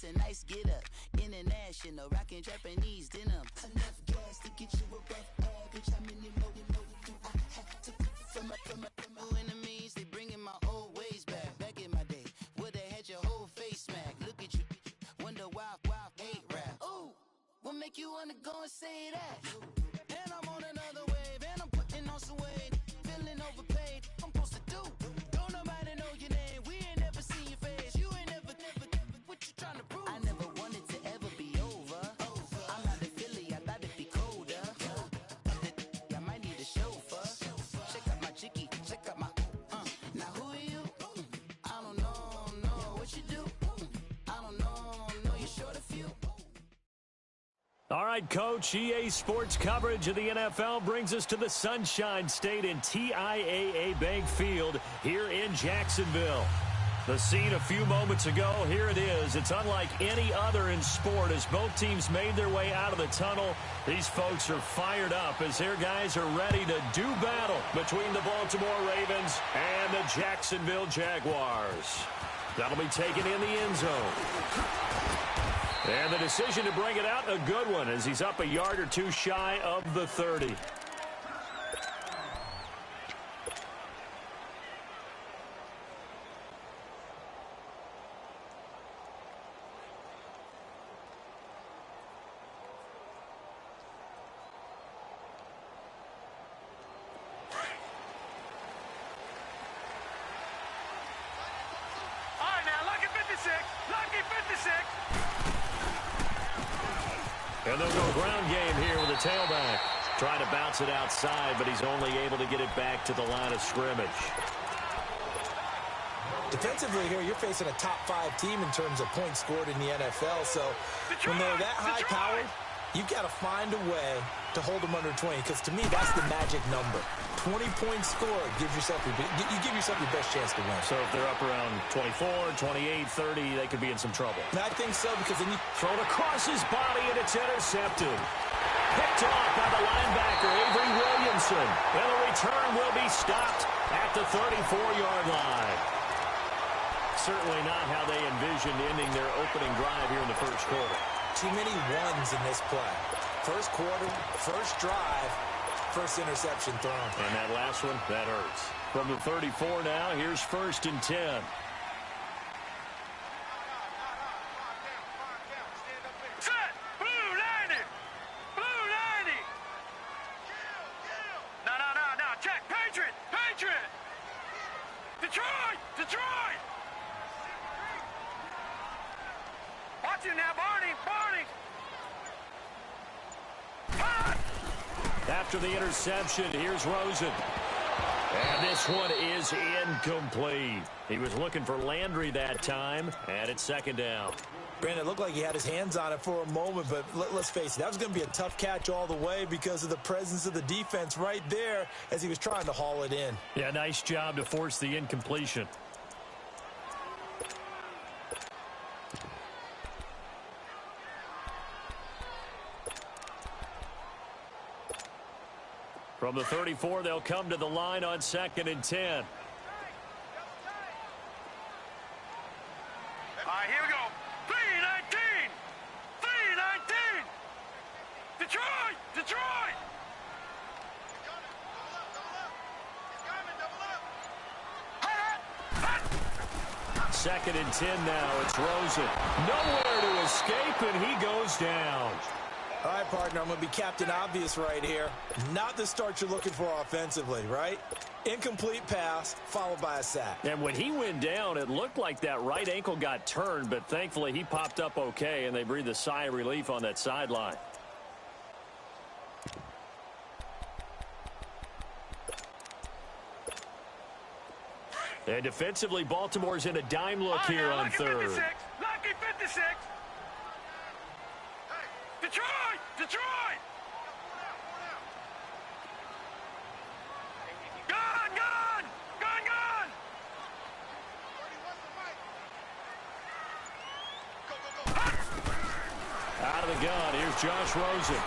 It's a nice get up. International, rockin' Japanese denim. Enough gas to get you above average. How many more do I have to from my enemies? They bringing my old ways back. Back in my day, would have had your whole face smacked. Look at you, wonder why hate rap. Ooh, what make you wanna go and say that? And I'm on another wave, and I'm putting on some weight. Feeling overpaid, I'm supposed to do. Don't nobody know your name, we ain't never seen your face. You ain't never, what you trying to prove? I never wanted to ever be over. I'm not a Philly, I thought it'd be colder. I might need a chauffeur. Check out my chicky, check out my, now who are you? I don't know what you do. I don't know, you're short a few. All right, Coach, EA Sports coverage of the NFL brings us to the Sunshine State in TIAA Bank Field here in Jacksonville. The scene a few moments ago, here it is. It's unlike any other in sport as both teams made their way out of the tunnel. These folks are fired up as their guys are ready to do battle between the Baltimore Ravens and the Jacksonville Jaguars. That'll be taken in the end zone. And the decision to bring it out, a good one, as he's up a yard or two shy of the 30. All right, now, lucky 56, lucky 56. And they'll go ground game here with a tailback. Trying to bounce it outside, but he's only able to get it back to the line of scrimmage. Defensively here, you're facing a top-5 team in terms of points scored in the NFL. So when they're that high-powered, you've got to find a way to hold them under 20. Because to me, that's the magic number. 20 points scored gives yourself you give yourself your best chance to win. So if they're up around 24, 28, 30, they could be in some trouble. And I think so, because then you throw it across his body and it's intercepted. Picked off by the linebacker, Avery Williamson. And the return will be stopped at the 34-yard line. Certainly not how they envisioned ending their opening drive here in the first quarter. Too many ones in this play. First quarter, first drive, first interception thrown. And that last one, that hurts. From the 34 now, here's 1st and 10. Set! Blue 90! Blue 90! No, check! Patriot! Patriot! Detroit! Detroit! Watch him now, Barney! Barney! After the interception, here's Rosen. And this one is incomplete. He was looking for Landry that time, and it's 2nd down. Brandon, it looked like he had his hands on it for a moment, but let's face it, that was going to be a tough catch all the way because of the presence of the defense right there as he was trying to haul it in. Yeah, nice job to force the incompletion. From the 34, they'll come to the line on 2nd and 10. All right, here we go. 3-19! 3-19! Detroit! Detroit! Second and 10 now. It's Rosen. Nowhere to escape, and he goes down. All right, partner, I'm going to be Captain Obvious right here. Not the start you're looking for offensively, right? Incomplete pass, followed by a sack. And when he went down, it looked like that right ankle got turned, but thankfully he popped up okay, and they breathed a sigh of relief on that sideline. And defensively, Baltimore's in a dime look here on 3rd. 56. Lucky 56! Detroit! Detroit! Gun! Gun! Gun! Gun! Out of the gun, here's Josh Rosen.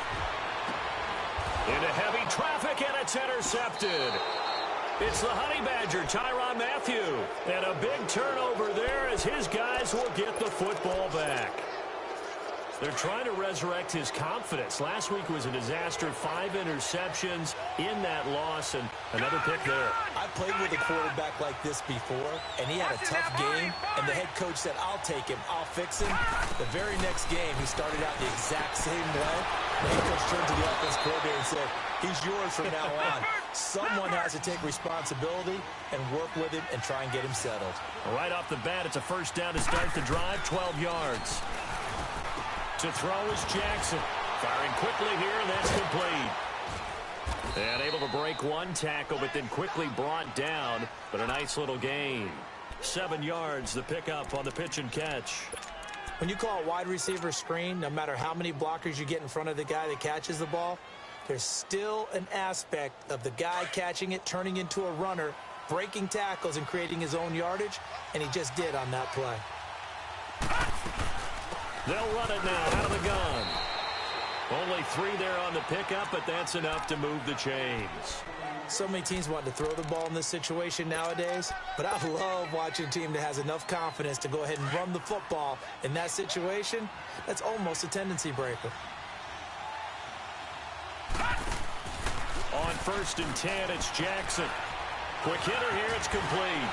Into heavy traffic, and it's intercepted. It's the Honey Badger, Tyrann Mathieu. And a big turnover there as his guys will get the football back. They're trying to resurrect his confidence. Last week was a disaster. 5 interceptions in that loss, and another pick there. I played with a quarterback like this before, and he had a tough game, and the head coach said, I'll take him, I'll fix him. The very next game, he started out the exact same way. The head coach turned to the offense coordinator and said, he's yours from now on. Someone has to take responsibility and work with him and try and get him settled. Right off the bat, it's a first down to start the drive, 12 yards. To throw is Jackson. Firing quickly here, and that's complete. And able to break one tackle, but then quickly brought down. But a nice little gain. 7 yards, the pickup on the pitch and catch. When you call a wide receiver screen, no matter how many blockers you get in front of the guy that catches the ball, there's still an aspect of the guy catching it, turning into a runner, breaking tackles and creating his own yardage, and he just did on that play. They'll run it now out of the gun. Only 3 there on the pickup, but that's enough to move the chains. So many teams want to throw the ball in this situation nowadays, but I love watching a team that has enough confidence to go ahead and run the football in that situation. That's almost a tendency breaker. On 1st and 10, it's Jackson. Quick hitter here, it's complete.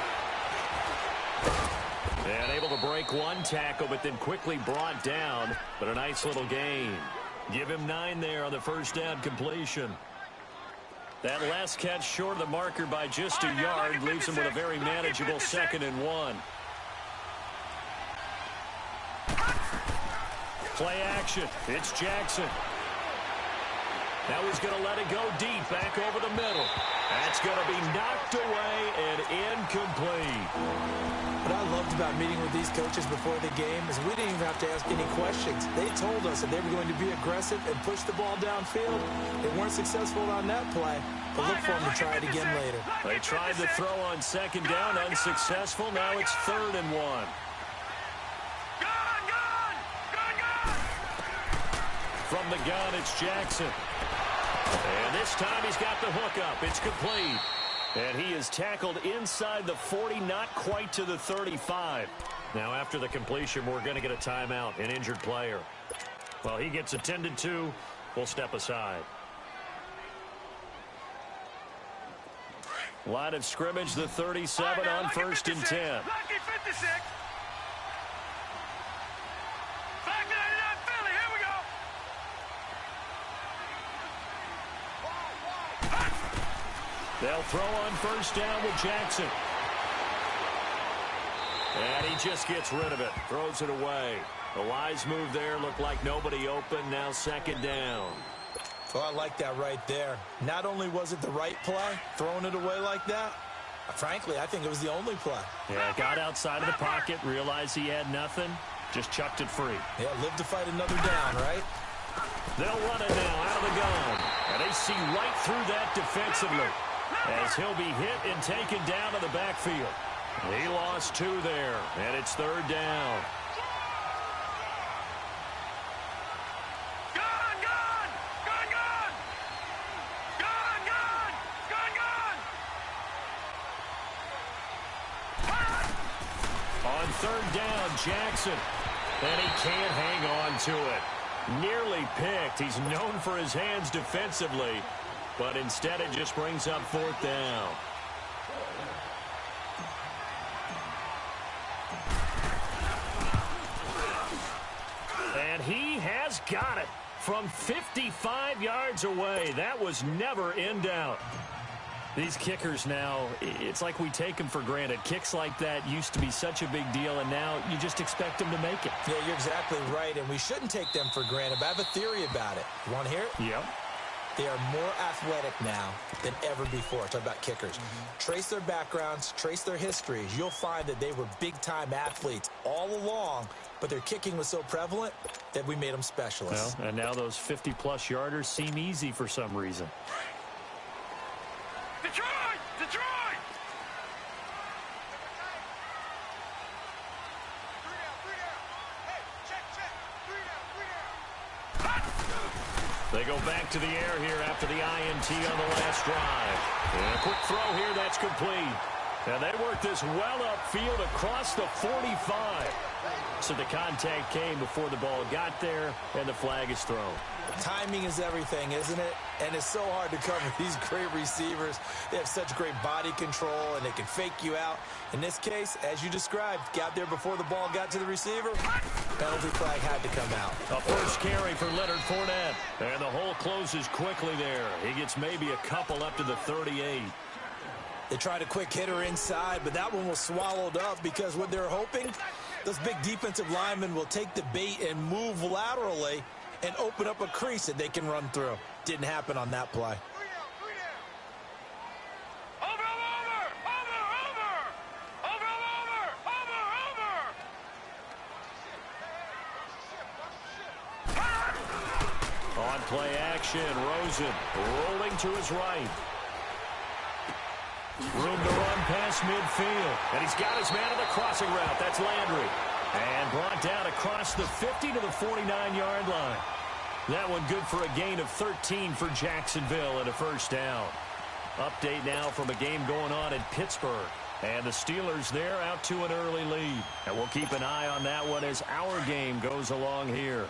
And able to break one tackle, but then quickly brought down. But a nice little gain. Give him 9 there on the first down completion. That last catch short of the marker by just a yard leaves him with a very manageable 2nd and 1. Play action. It's Jackson. Now he's going to let it go deep, back over the middle. That's going to be knocked away and incomplete. What I loved about meeting with these coaches before the game is we didn't even have to ask any questions. They told us that they were going to be aggressive and push the ball downfield. They weren't successful on that play, but look for them to try it again later. They tried to throw on 2nd down, unsuccessful. Now it's 3rd and 1. From the gun, it's Jackson. And this time he's got the hook up. It's complete. And he is tackled inside the 40, not quite to the 35. Now after the completion, we're going to get a timeout, an injured player. Well, he gets attended to. We'll step aside. Line of scrimmage, the 37 on 1st and 10. Lucky 56. They'll throw on 1st down with Jackson. And he just gets rid of it. Throws it away. The wise move there. Looked like nobody open. Now 2nd down. Well, I like that right there. Not only was it the right play, throwing it away like that, frankly, I think it was the only play. Yeah, got outside of the pocket, realized he had nothing, just chucked it free. Yeah, live to fight another down, right? They'll run it now out of the gun. And they see right through that defensively, as he'll be hit and taken down to the backfield. He lost 2 there, and it's 3rd down. On 3rd down, Jackson, and he can't hang on to it. Nearly picked. He's known for his hands defensively, but instead it just brings up 4th down. And he has got it from 55 yards away. That was never in doubt. These kickers now, it's like we take them for granted. Kicks like that used to be such a big deal, and now you just expect them to make it. Yeah, you're exactly right, and we shouldn't take them for granted, but I have a theory about it. You want to hear it? Yep. They are more athletic now than ever before. Talk about kickers. Trace their backgrounds, trace their histories. You'll find that they were big-time athletes all along, but their kicking was so prevalent that we made them specialists. Well, and now those 50-plus yarders seem easy for some reason. Detroit! Detroit! 3 down. Hey, check. 3 down. They go back to the air here after the INT on the last drive. And a quick throw here, that's complete. And they work this well upfield across the 45. So the contact came before the ball got there, and the flag is thrown. Timing is everything, isn't it? And it's so hard to cover these great receivers. They have such great body control, and they can fake you out. In this case, as you described, got there before the ball got to the receiver. Penalty flag had to come out. A first carry for Leonard Fournette. And the hole closes quickly there. He gets maybe a couple up to the 38. They tried a quick hitter inside, but that one was swallowed up because what they're hoping, those big defensive linemen will take the bait and move laterally and open up a crease that they can run through. Didn't happen on that play. On play action, Rosen rolling to his right. Room to run past midfield. And he's got his man on the crossing route. That's Landry. And brought down across the 50 to the 49-yard line. That one good for a gain of 13 for Jacksonville and a first down. Update now from a game going on in Pittsburgh. And the Steelers there out to an early lead. And we'll keep an eye on that one as our game goes along here.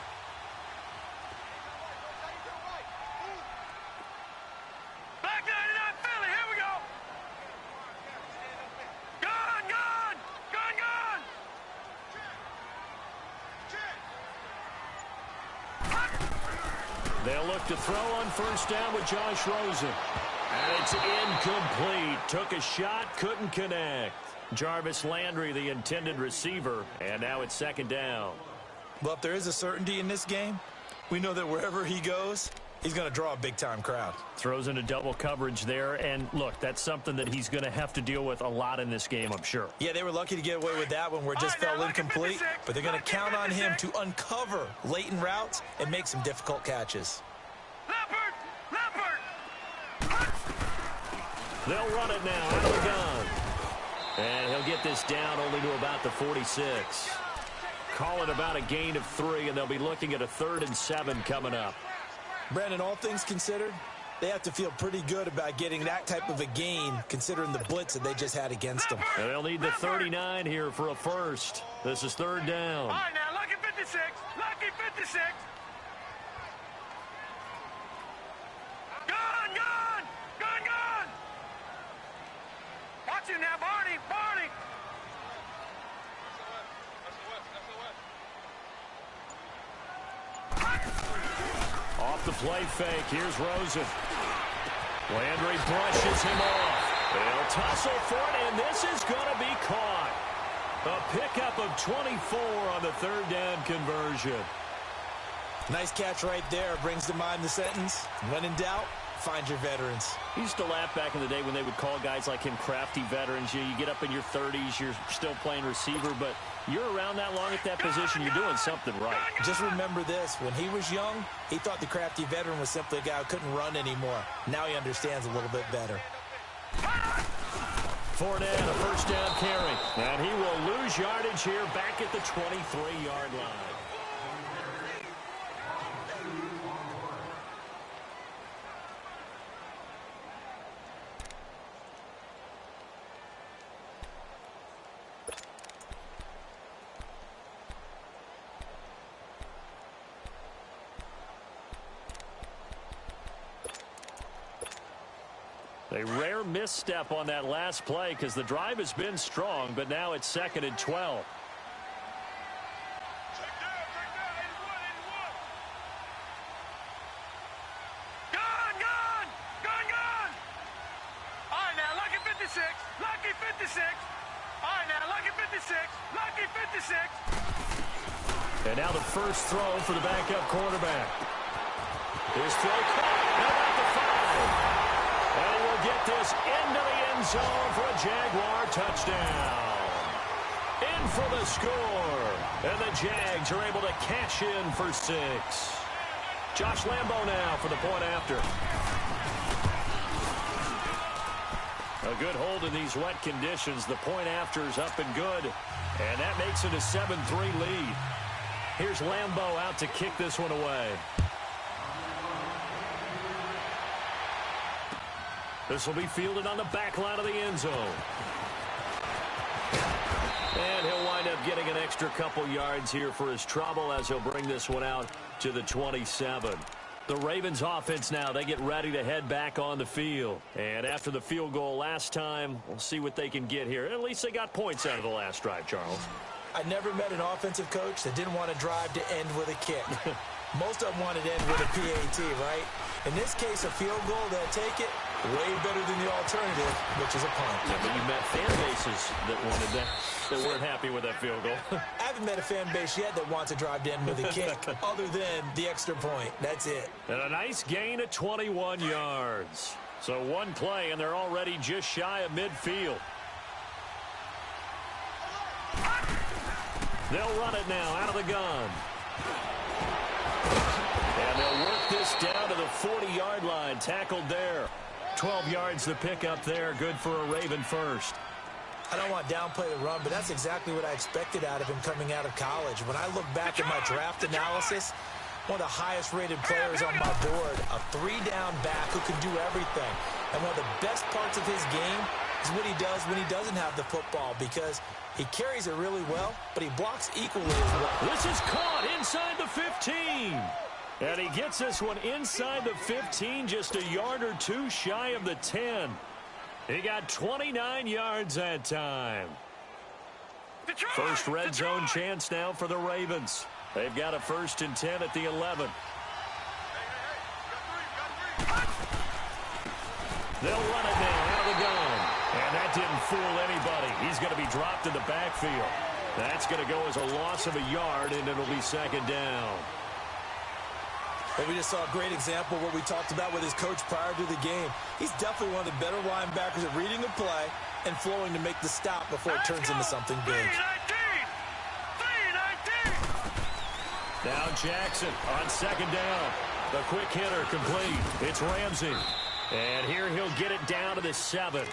They'll look to throw on first down with Josh Rosen. And it's incomplete. Took a shot, couldn't connect. Jarvis Landry, the intended receiver, and now it's second down. Well, if there is a certainty in this game, we know that wherever he goes, he's going to draw a big-time crowd. Throws into double coverage there, and look, that's something that he's going to have to deal with a lot in this game, I'm sure. Yeah, they were lucky to get away with that one where it just fell incomplete, but they're going to count on him to uncover latent routes and make some difficult catches. They'll run it now out of the gun. And he'll get this down only to about the 46. Call it about a gain of 3, and they'll be looking at a 3rd and 7 coming up. Brandon, all things considered, they have to feel pretty good about getting that type of a gain considering the blitz that they just had against them. And they'll need the 39 here for a first. This is 3rd down. All right, now, lucky 56. Lucky 56. Gone, gone, gone, gone. Watch him now, Barney, Barney. Off the play fake, here's Rosen. Landry brushes him off. They'll tussle for it, and this is going to be caught. A pickup of 24 on the 3rd down conversion. Nice catch right there. Brings to mind the sentence, when in doubt, find your veterans. He used to laugh back in the day when they would call guys like him crafty veterans. You get up in your 30s, you're still playing receiver, but you're around that long at that position, you're doing something right. Just remember this, when he was young, he thought the crafty veteran was simply a guy who couldn't run anymore. Now he understands a little bit better. Fournette, a first down carry, and he will lose yardage here back at the 23-yard line. A rare misstep on that last play because the drive has been strong, but now it's 2nd and 12. Gone, gone, gone, gone. All right, now, lucky 56, lucky 56. All right, now, lucky 56, lucky 56. And now the first throw for the backup quarterback. His throw caught at the 5. And he will get this into the end zone for a Jaguar touchdown. In for the score. And the Jags are able to cash in for 6. Josh Lambo now for the point after. A good hold in these wet conditions. The point after is up and good. And that makes it a 7-3 lead. Here's Lambo out to kick this one away. This will be fielded on the back line of the end zone. And he'll wind up getting an extra couple yards here for his trouble as he'll bring this one out to the 27. The Ravens offense now, they get ready to head back on the field. And after the field goal last time, we'll see what they can get here. At least they got points out of the last drive, Charles. I never met an offensive coach that didn't want to drive to end with a kick. Most of them wanted to end with a PAT, right? In this case, a field goal, they'll take it way better than the alternative, which is a punt. Yeah, but you met fan bases that wanted that, that weren't happy with that field goal. I haven't met a fan base yet that wants to drive to end with a kick other than the extra point. That's it. And a nice gain of 21 yards. So one play, and they're already just shy of midfield. They'll run it now out of the gun. And they'll work this down to the 40-yard line. Tackled there. 12 yards to pick up there. Good for a Raven first. I don't want to downplay the run, but that's exactly what I expected out of him coming out of college. When I look back at my draft analysis, one of the highest-rated players on my board, a three-down back who can do everything. And one of the best parts of his game is what he does when he doesn't have the football, because he carries it really well, but he blocks equally as well. This is caught inside the 15. And he gets this one inside the 15, just a yard or two shy of the 10. He got 29 yards that time. First red zone chance now for the Ravens. They've got a 1st and 10 at the 11. They'll run it now out of the gun. And that didn't fool anybody. He's going to be dropped in the backfield. That's going to go as a loss of a yard, and it'll be 2nd down. But we just saw a great example of what we talked about with his coach prior to the game. He's definitely one of the better linebackers at reading the play and flowing to make the stop before it turns into something big. Now Jackson on 2nd down. The quick hitter complete. It's Ramsey. And here he'll get it down to the 7.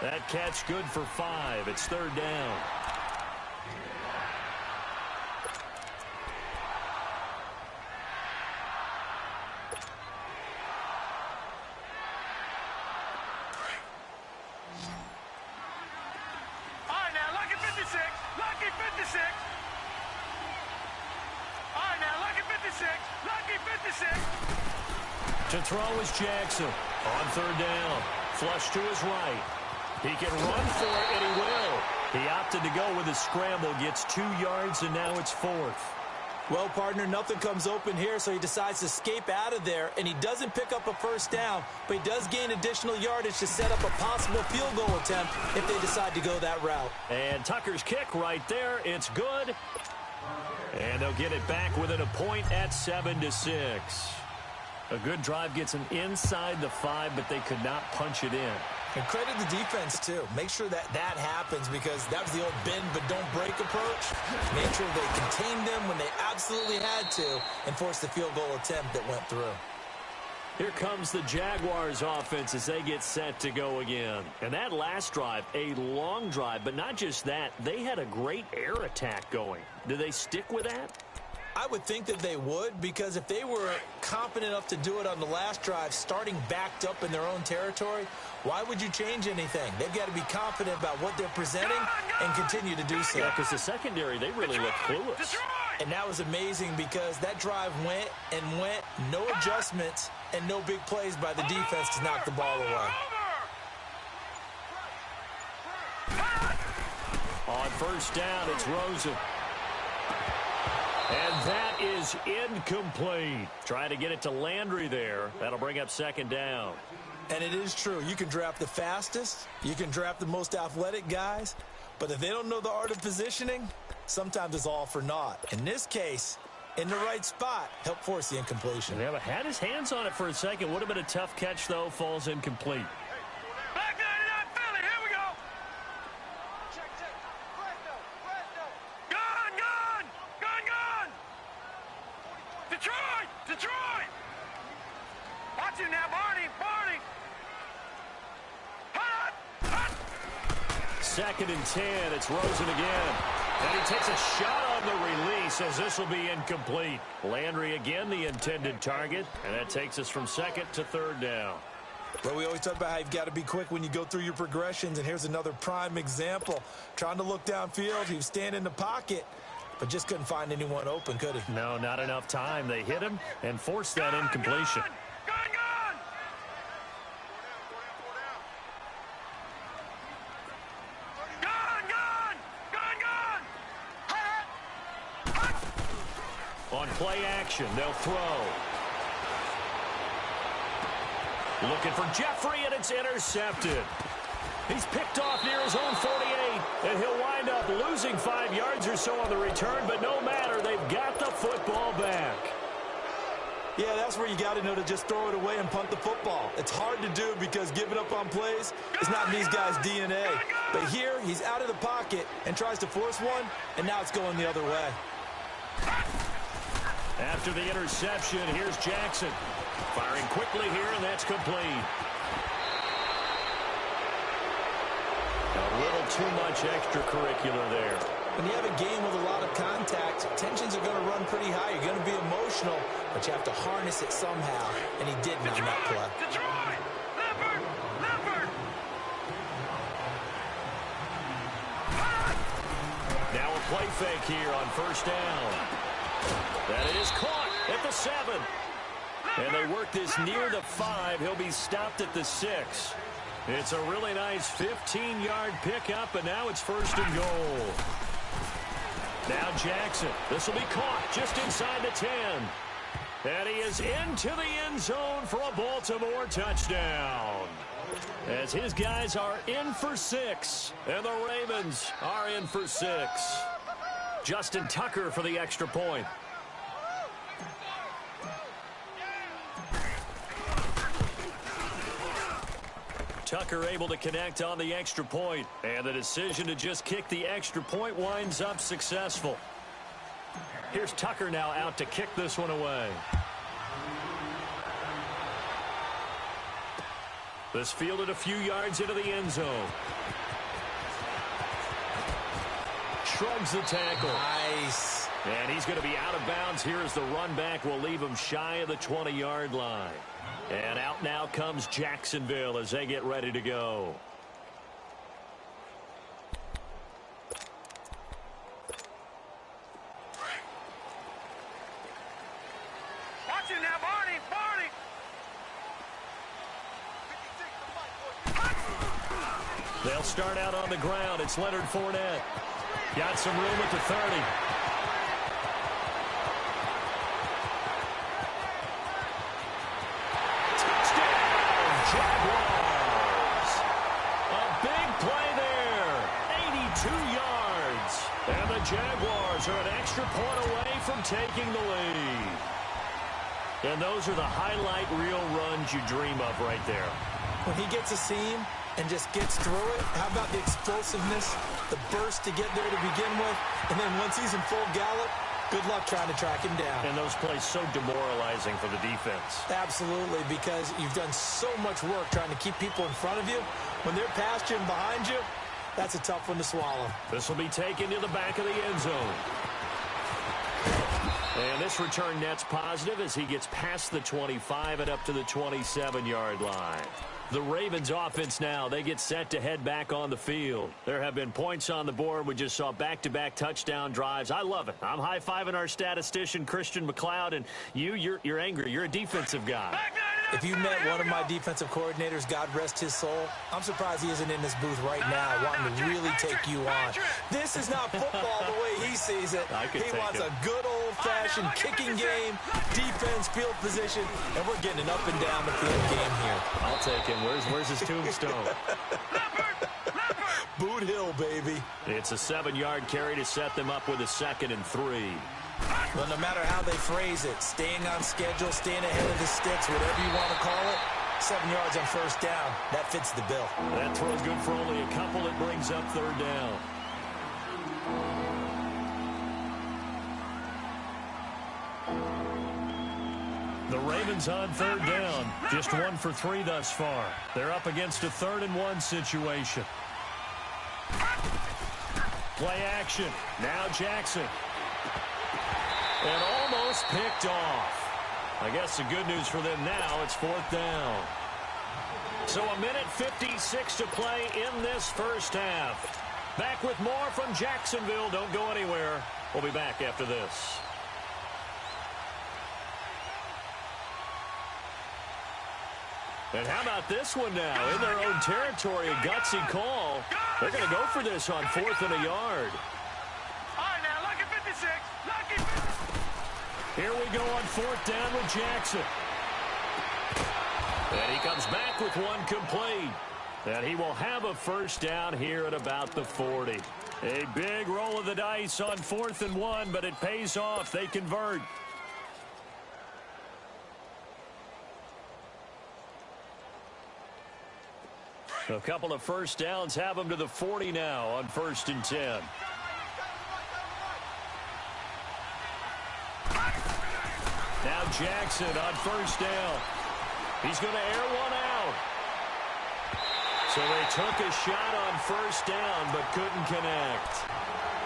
That catch good for 5. It's 3rd down. Lucky 56. All right, now, Lucky 56. Lucky 56. To throw is Jackson on 3rd down. Flush to his right. He can run for it, and he will. He opted to go with a scramble, gets 2 yards, and now it's 4th. Well, partner, nothing comes open here, so he decides to escape out of there, and he doesn't pick up a 1st down, but he does gain additional yardage to set up a possible field goal attempt if they decide to go that route. And Tucker's kick right there. It's good. And they'll get it back within a point at 7-6. A good drive gets them inside the 5, but they could not punch it in. And credit the defense, too. Make sure that happens, because that was the old bend but don't break approach. Made sure they contained them when they absolutely had to and forced the field goal attempt that went through. Here comes the Jaguars offense as they get set to go again. And that last drive, a long drive, but not just that. They had a great air attack going. Do they stick with that? I would think that they would, because if they were confident enough to do it on the last drive, starting backed up in their own territory, why would you change anything? They've got to be confident about what they're presenting and continue to do so. Yeah, because the secondary, they really look clueless. And that was amazing, because that drive went and went, no adjustments and no big plays by the defense to knock the ball away. On 1st down, it's Rosen. And that is incomplete. Trying to get it to Landry there. That'll bring up 2nd down. And it is true. You can draft the fastest. You can draft the most athletic guys. But if they don't know the art of positioning, sometimes it's all for naught. In this case, in the right spot, helped force the incompletion. Yeah, but had his hands on it for a second. Would have been a tough catch, though. Falls incomplete. Back 99 Philly. Here we go. Gun. Detroit. Watch it now, Barney. 2nd and 10. It's Rosen again. And he takes a shot on the release as this will be incomplete. Landry again, the intended target. And that takes us from 2nd to 3rd down. Well, we always talk about how you've got to be quick when you go through your progressions, and here's another prime example. Trying to look downfield, he was standing in the pocket, but just couldn't find anyone open, could he? No, not enough time. They hit him and forced that incompletion. On play action, they'll throw. Looking for Jeffrey, and it's intercepted. He's picked off near his own 48, and he'll wind up losing 5 yards or so on the return, but no matter, they've got the football back. Yeah, that's where you got to know to just throw it away and punt the football. It's hard to do because giving up on plays is not in these guys' DNA. But here, he's out of the pocket and tries to force one, and now it's going the other way. After the interception, here's Jackson. Firing quickly here, and that's complete. A little too much extracurricular there. When you have a game with a lot of contact, tensions are going to run pretty high. You're going to be emotional, but you have to harness it somehow, and he didn't on that play. Detroit! Leopard! Now a play fake here on first down. That is caught at the 7. And they work this near the 5. He'll be stopped at the 6. It's a really nice 15-yard pickup, and now it's first and goal. Now Jackson. This will be caught just inside the 10. And he is into the end zone for a Baltimore touchdown. As his guys are in for 6, and the Ravens are in for 6. Justin Tucker for the extra point. Tucker able to connect on the extra point, and the decision to just kick the extra point winds up successful. Here's Tucker now out to kick this one away. This fielded a few yards into the end zone. Shrugs the tackle. Nice. And he's going to be out of bounds here as the run back will leave him shy of the 20-yard line. And out now comes Jacksonville as they get ready to go. Watch it now, Barney! They'll start out on the ground. It's Leonard Fournette. Got some room at the 30. Jaguars. A big play there. 82 yards. And the Jaguars are an extra point away from taking the lead. And those are the highlight reel runs you dream of right there. When he gets a seam and just gets through it, how about the explosiveness, the burst to get there to begin with, and then once he's in full gallop, good luck trying to track him down. And those plays so demoralizing for the defense. Absolutely, because you've done so much work trying to keep people in front of you. When they're past you and behind you, that's a tough one to swallow. This will be taken to the back of the end zone. And this return net's positive as he gets past the 25 and up to the 27-yard line. The Ravens offense now, they get set to head back on the field. There have been points on the board. We just saw back-to-back touchdown drives. I love it. I'm high-fiving our statistician, Christian McLeod, and you're angry. You're a defensive guy. If you met one of my defensive coordinators, God rest his soul, I'm surprised he isn't in this booth right now wanting to really take you on. This is not football the way he sees it. He wants a good old-fashioned kicking game, defense, field position, and we're getting an up and down the field game here. I'll take him. Where's his tombstone? Boot Hill, baby. It's a 7-yard carry to set them up with a 2nd and 3. Well, no matter how they phrase it, staying on schedule, staying ahead of the sticks, whatever you want to call it, 7 yards on first down, that fits the bill. That throw's good for only a couple. It brings up 3rd down. The Ravens on 3rd down. Just 1 for 3 thus far. They're up against a 3rd and 1 situation. Play action. Now Jackson. And almost picked off. I guess the good news for them now, it's 4th down. So 1:56 to play in this first half. Back with more from Jacksonville. Don't go anywhere. We'll be back after this. And how about this one now? In their own territory, a gutsy call. They're going to go for this on 4th and a yard. All right, now, lucky 56. Lucky 56. Here we go on 4th down with Jackson. And he comes back with one complete. And he will have a first down here at about the 40. A big roll of the dice on 4th and 1, but it pays off. They convert. A couple of first downs have them to the 40 now on 1st and 10. Now Jackson on 1st down. He's going to air one out. So they took a shot on 1st down but couldn't connect.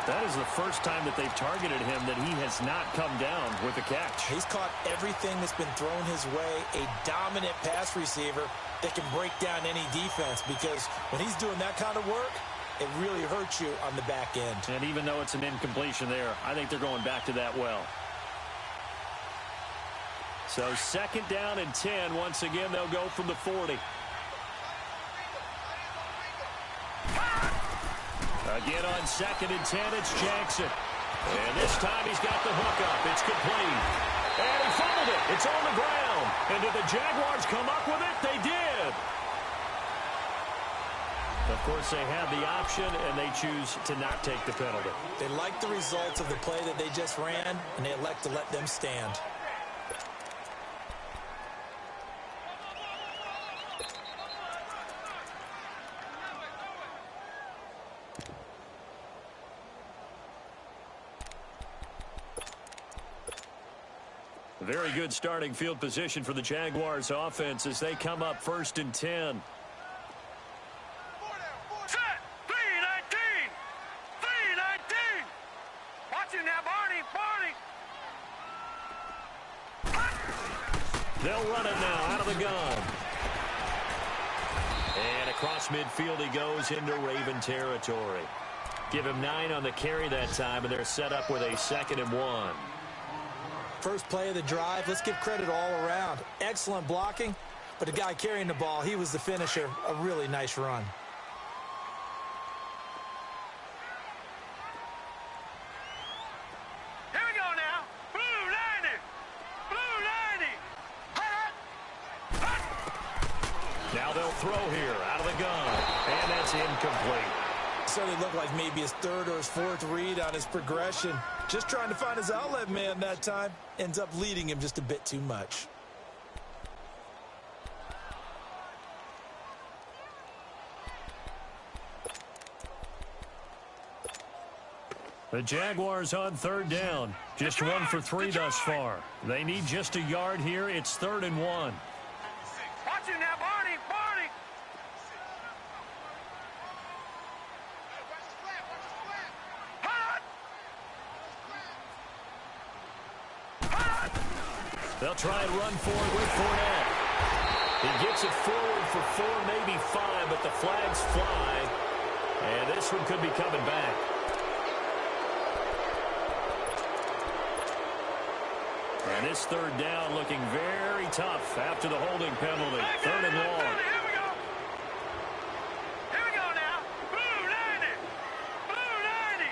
That is the first time that they've targeted him that he has not come down with a catch. He's caught everything that's been thrown his way. A dominant pass receiver that can break down any defense, because when he's doing that kind of work, it really hurts you on the back end. And even though it's an incompletion there, I think they're going back to that well. So 2nd down and 10. Once again, they'll go from the 40. Again on 2nd and 10, it's Jackson. And this time he's got the hook up. It's complete. And he fumbled it. It's on the ground. And did the Jaguars come up with it? They did. Of course, they have the option, and they choose to not take the penalty. They like the results of the play that they just ran, and they elect to let them stand. Very good starting field position for the Jaguars offense as they come up 1st and 10. Set. 3-19. 3-19. Watch it now, Barney. Barney. They'll run it now out of the gun. And across midfield he goes into Raven territory. Give him 9 on the carry that time, and they're set up with a 2nd and 1. First play of the drive, let's give credit all around. Excellent blocking, but the guy carrying the ball, he was the finisher. A really nice run. Here we go now. Blue 90. Blue 90. Hut. Now they'll throw here out of the gun, and that's incomplete. Certainly looked like maybe his 3rd or his 4th read on his progression. Just trying to find his outlet man that time. Ends up leading him just a bit too much. The Jaguars on 3rd down. Just 1 for 3 thus far. They need just a yard here. It's 3rd and 1. Watch it now, Barney. Barney. Hut. Hut. They'll try and run forward with Fournette. He gets it forward for 4, maybe 5, but the flags fly. And this one could be coming back. And this 3rd down looking very tough after the holding penalty. 3rd and long. Here we go. Here we go now. Blue 90. Blue 90.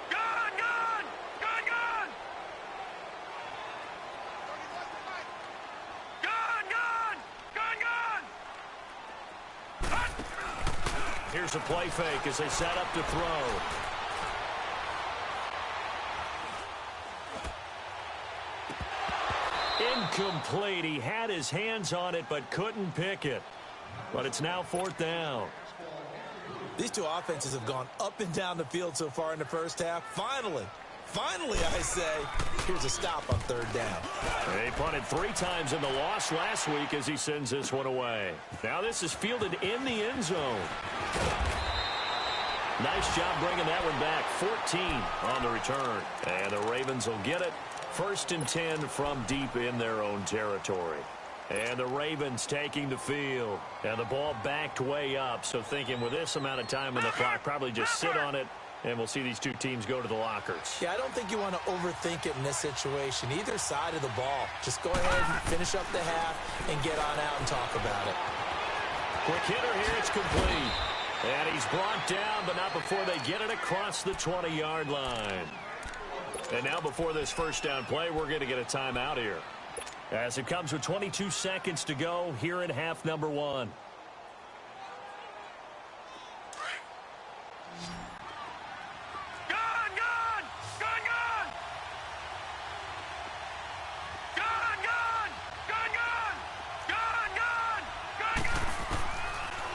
Gun, gun. Gun, gun. Gun, gun. Gun, gun. Hut. Here's a play fake as they set up to throw. Incomplete. He had his hands on it but couldn't pick it. But it's now 4th down. These two offenses have gone up and down the field so far in the first half. Finally, I say, here's a stop on 3rd down. He punted 3 times in the loss last week as he sends this one away. Now this is fielded in the end zone. Nice job bringing that one back. 14 on the return. And the Ravens will get it First and 10 from deep in their own territory. And the Ravens taking the field. And the ball backed way up, so thinking with this amount of time on the clock, probably just sit on it, and we'll see these two teams go to the lockers. Yeah, I don't think you want to overthink it in this situation. Either side of the ball. Just go ahead and finish up the half and get on out and talk about it. Quick hitter here, it's complete. And he's brought down, but not before they get it across the 20-yard line. And now before this first down play, we're going to get a timeout here. As it comes with 22 seconds to go here in half number 1.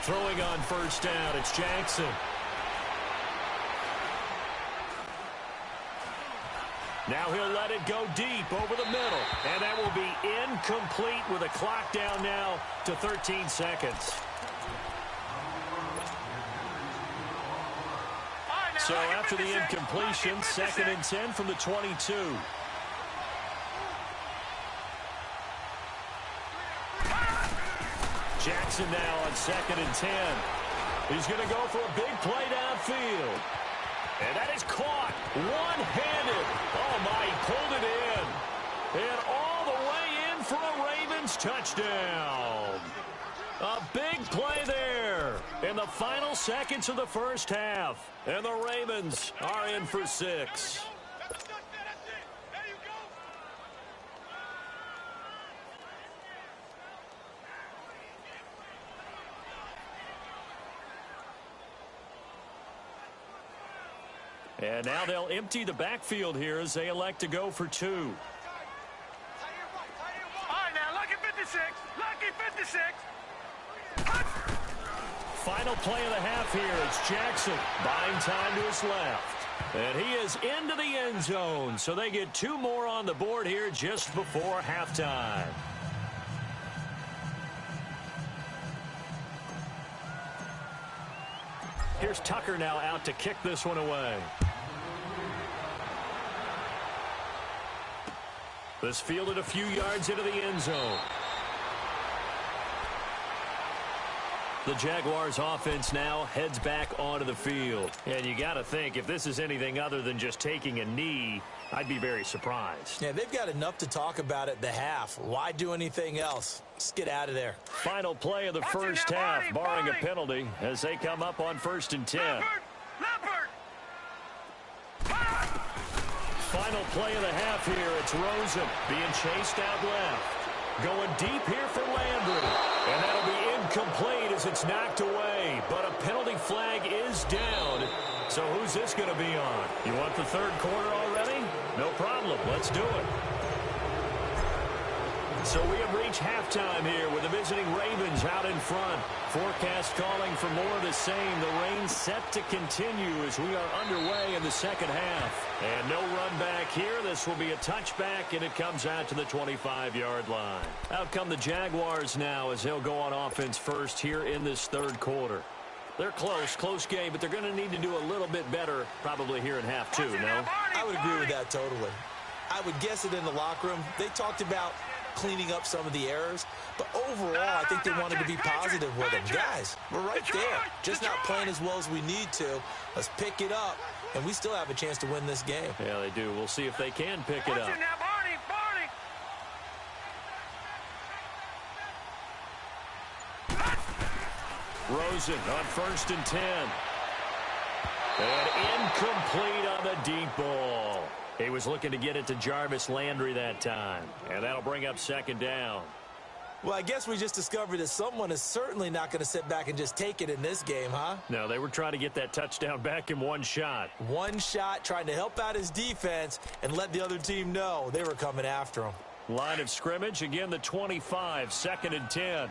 Throwing on first down, it's Jackson. Now he'll let it go deep over the middle. And that will be incomplete with a clock down now to 13 seconds. So after the incompletion, 2nd and 10 from the 22. Jackson now on 2nd and 10. He's going to go for a big play downfield. And that is caught one-handed. Oh, my, he pulled it in. And all the way in for a Ravens touchdown. A big play there in the final seconds of the first half. And the Ravens are in for 6. And now they'll empty the backfield here as they elect to go for 2. All right, now, lucky 56. Lucky 56. Final play of the half here. It's Jackson buying time to his left. And he is into the end zone. So they get 2 more on the board here just before halftime. Here's Tucker now out to kick this one away. This fielded a few yards into the end zone. The Jaguars offense now heads back onto the field. And you got to think, if this is anything other than just taking a knee, I'd be very surprised. Yeah, they've got enough to talk about at the half. Why do anything else? Let's get out of there. Final play of the first half, barring a penalty, as they come up on 1st and 10. Leopard. Final play of the half here. It's Rosen being chased out left. Going deep here for Landry. And that'll be incomplete as it's knocked away. But a penalty flag is down. So who's this going to be on? You want the third quarter already? No problem. Let's do it. So we have reached halftime here with the visiting Ravens out in front. Forecast calling for more of the same. The rain set to continue as we are underway in the second half. And no run back here. This will be a touchback, and it comes out to the 25-yard line. Out come the Jaguars now as they'll go on offense first here in this third quarter. They're close game, but they're going to need to do a little bit better probably here in half 2, no? I would agree with that totally. I would guess it in the locker room. They talked about cleaning up some of the errors, but overall, I think they wanted to be positive with them. Guys, we're right there. Just not playing as well as we need to. Let's pick it up, and we still have a chance to win this game. Yeah, they do. We'll see if they can pick it up. Rosen on 1st and 10. And incomplete on the deep ball. He was looking to get it to Jarvis Landry that time. And that'll bring up 2nd down. Well, I guess we just discovered that someone is certainly not going to sit back and just take it in this game, huh? No, they were trying to get that touchdown back in one shot. One shot, trying to help out his defense and let the other team know they were coming after him. Line of scrimmage, again the 25, 2nd and 10.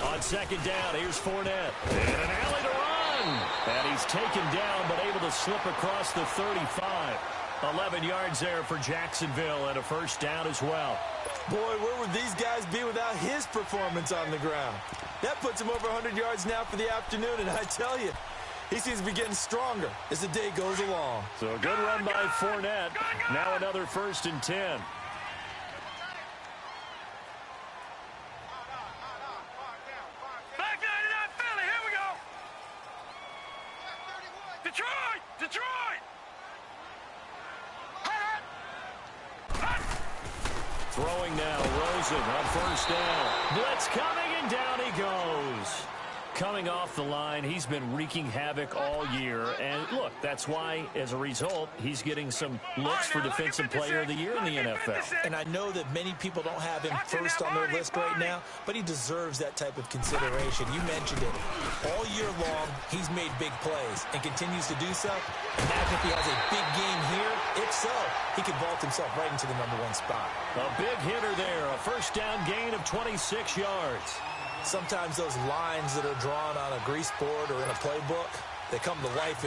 On 2nd down, here's Fournette. And an alley to run. And he's taken down, but able to slip across the 35. 11 yards there for Jacksonville and a first down as well. Boy, where would these guys be without his performance on the ground? That puts him over 100 yards now for the afternoon, and I tell you, he seems to be getting stronger as the day goes along. So a good run by Fournette. Now another 1st and 10. Back 99 Philly, here we go. Detroit! Detroit! Throwing now, Rosen on 1st down. Blitz coming, and down he goes. Coming off the line, he's been wreaking havoc all year. And look, that's why, as a result, he's getting some looks for Defensive Player of the Year in the NFL. And I know that many people don't have him first on their list right now, but he deserves that type of consideration. You mentioned it. All year long, he's made big plays and continues to do so. Imagine if he has a big game here. If so, he could vault himself right into the #1 spot. A big hitter there, a 1st down gain of 26 yards. Sometimes those lines that are drawn on a grease board or in a playbook, they come to life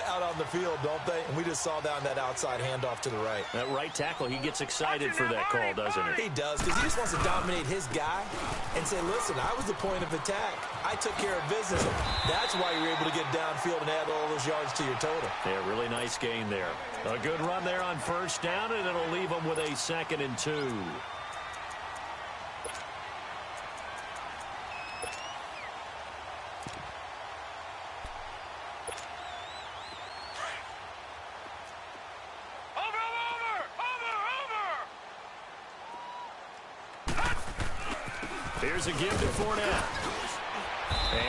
out on the field, don't they? And we just saw down that outside handoff to the right. That right tackle, he gets excited for that call, doesn't he? He does, because he just wants to dominate his guy and say, listen, I was the point of attack. I took care of business. That's why you're able to get downfield and add all those yards to your total. Yeah, really nice gain there. A good run there on 1st down, and it'll leave him with a 2nd and 2. Here's a give to Fournette.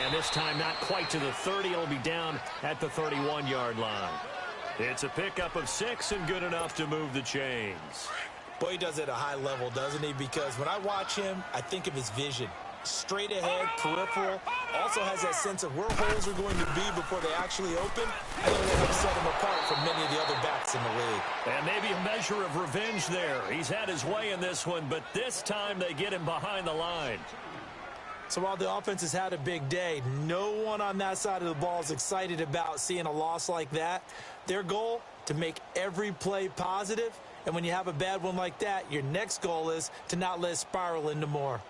And this time not quite to the 30. It'll be down at the 31-yard line. It's a pickup of 6 and good enough to move the chains. Boy, he does it at a high level, doesn't he? Because when I watch him, I think of his vision. Straight ahead, peripheral. Also has that sense of where holes are going to be before they actually open. I think that helps set him apart from many of the other backs in the league. And maybe a measure of revenge there. He's had his way in this one, but this time they get him behind the line. So while the offense has had a big day, no one on that side of the ball is excited about seeing a loss like that. Their goal, to make every play positive. And when you have a bad one like that, your next goal is to not let it spiral into more.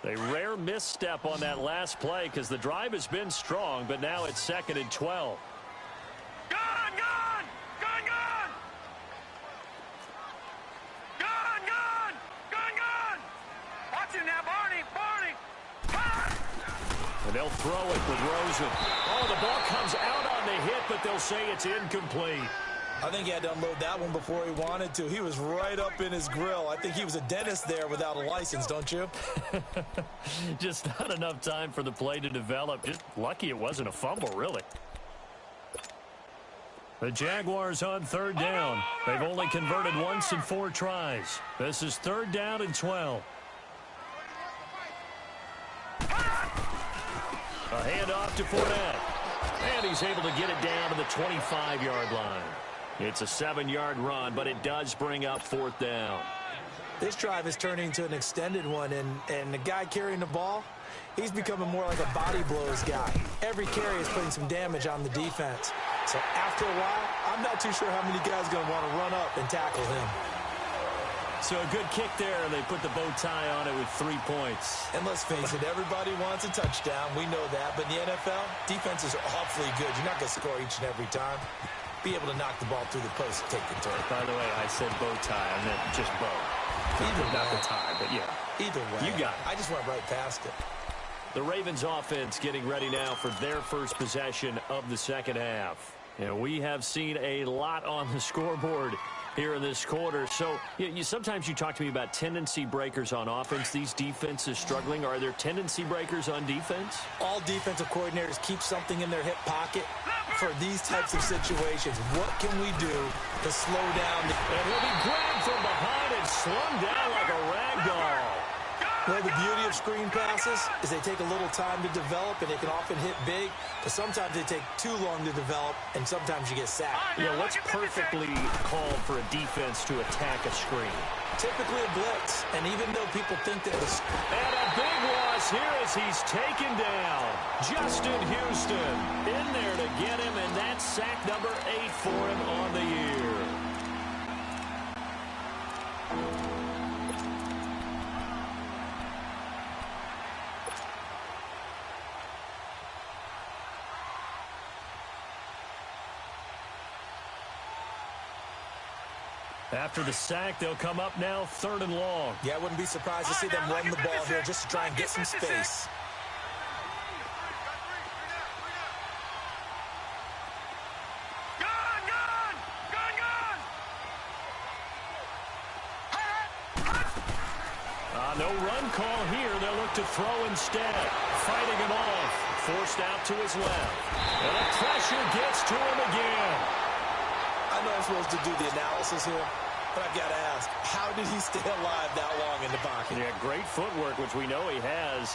A rare misstep on that last play because the drive has been strong, but now it's 2nd and 12. Gone! Gone! Gone! Gone! Gone! Gone! Gone! Gone! Watch him now, Barney! Barney! And they'll throw it with Rosen. Oh, the ball comes out on the hit, but they'll say it's incomplete. I think he had to unload that one before he wanted to. He was right up in his grill. I think he was a dentist there without a license, don't you? Just not enough time for the play to develop. Just lucky it wasn't a fumble, really. The Jaguars on 3rd down. They've only converted once in 4 tries. This is 3rd down and 12. A handoff to Fournette. And he's able to get it down to the 25-yard line. It's a 7-yard run, but it does bring up 4th down. This drive is turning into an extended one, and the guy carrying the ball, he's becoming more like a body blows guy. Every carry is putting some damage on the defense. So after a while, I'm not too sure how many guys are going to want to run up and tackle him. So a good kick there, and they put the bow tie on it with 3 points. And let's face it, everybody wants a touchdown. We know that. But in the NFL, defenses are awfully good. You're not going to score each and every time. Be able to knock the ball through the post and take the turn. By the way, I said bow tie. I meant just bow. Not the tie, but yeah. Either way. You got it. I just went right past it. The Ravens offense getting ready now for their first possession of the 2nd half. And we have seen a lot on the scoreboard here in this quarter. So sometimes you talk to me about tendency breakers on offense. These defenses struggling. Are there tendency breakers on defense? All defensive coordinators keep something in their hip pocket for these types of situations. What can we do to slow down? And he'll be grabbed from behind and slung down like a rag doll. Well, the beauty of screen passes is they take a little time to develop, and they can often hit big, but sometimes they take too long to develop, and sometimes you get sacked. Yeah, what's perfectly called for a defense to attack a screen? Typically a blitz, and even though people think that the... And a big loss here as he's taken down. Justin Houston in there to get him, and that's sack number 8 for him on the year. After the sack, they'll come up now 3rd and long. Yeah, I wouldn't be surprised to see them run the ball here just to try and get some space. No run call here. They'll look to throw instead. Fighting him off. Forced out to his left. And the pressure gets to him again. I know I'm supposed to do the analysis here, but I've got to ask, how did he stay alive that long in the pocket? Yeah, great footwork, which we know he has.